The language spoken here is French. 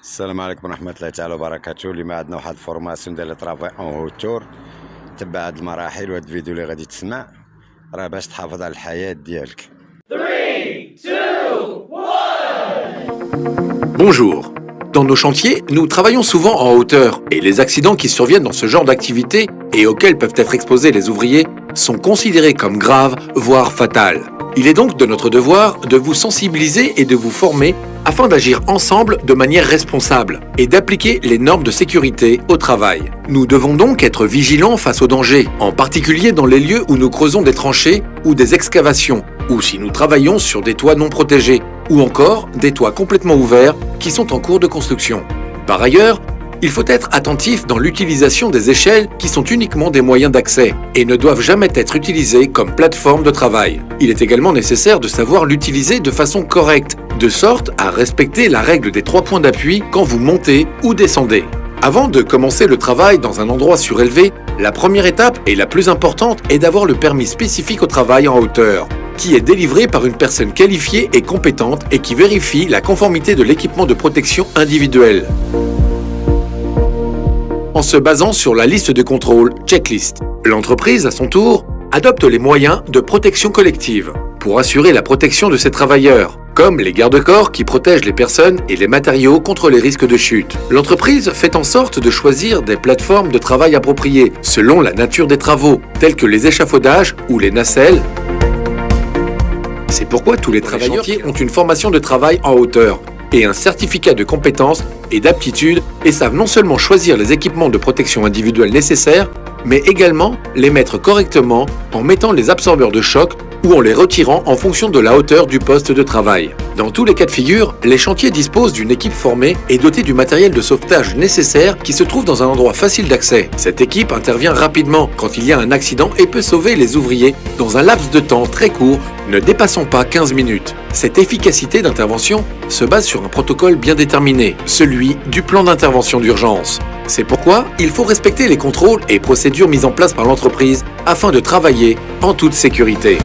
السلام عليكم ورحمة الله تعالى وبركاته. اليوم عندنا واحد الفورماسيون ديال طرافاي اون هوتور. تبع هاد المراحل وهاد الفيديو اللي غادي تسمع راه باش تحافظ على الحياة ديالك. 3, 2, 1. Bonjour. Dans nos chantiers, nous travaillons souvent en hauteur et les accidents qui surviennent dans ce genre d'activité et auxquels peuvent être exposés les ouvriers sont considérés comme graves, voire fatals. Il est donc de notre devoir de vous sensibiliser et de vous former afin d'agir ensemble de manière responsable et d'appliquer les normes de sécurité au travail. Nous devons donc être vigilants face aux dangers, en particulier dans les lieux où nous creusons des tranchées ou des excavations, ou si nous travaillons sur des toits non protégés, ou encore des toits complètement ouverts qui sont en cours de construction. Par ailleurs, il faut être attentif dans l'utilisation des échelles qui sont uniquement des moyens d'accès et ne doivent jamais être utilisées comme plateforme de travail. Il est également nécessaire de savoir l'utiliser de façon correcte, de sorte à respecter la règle des 3 points d'appui quand vous montez ou descendez. Avant de commencer le travail dans un endroit surélevé, la première étape et la plus importante est d'avoir le permis spécifique au travail en hauteur, qui est délivré par une personne qualifiée et compétente et qui vérifie la conformité de l'équipement de protection individuelle en se basant sur la liste de contrôle checklist. L'entreprise, à son tour, adopte les moyens de protection collective pour assurer la protection de ses travailleurs, comme les garde-corps qui protègent les personnes et les matériaux contre les risques de chute. L'entreprise fait en sorte de choisir des plateformes de travail appropriées selon la nature des travaux, tels que les échafaudages ou les nacelles. C'est pourquoi tous les travailleurs ont une formation de travail en hauteur et un certificat de compétences et d'aptitude et savent non seulement choisir les équipements de protection individuelle nécessaires, mais également les mettre correctement en mettant les absorbeurs de choc ou en les retirant en fonction de la hauteur du poste de travail. Dans tous les cas de figure, les chantiers disposent d'une équipe formée et dotée du matériel de sauvetage nécessaire qui se trouve dans un endroit facile d'accès. Cette équipe intervient rapidement quand il y a un accident et peut sauver les ouvriers dans un laps de temps très court, ne dépassant pas 15 minutes. Cette efficacité d'intervention se base sur un protocole bien déterminé, celui du plan d'intervention d'urgence. C'est pourquoi il faut respecter les contrôles et procédures mises en place par l'entreprise afin de travailler en toute sécurité.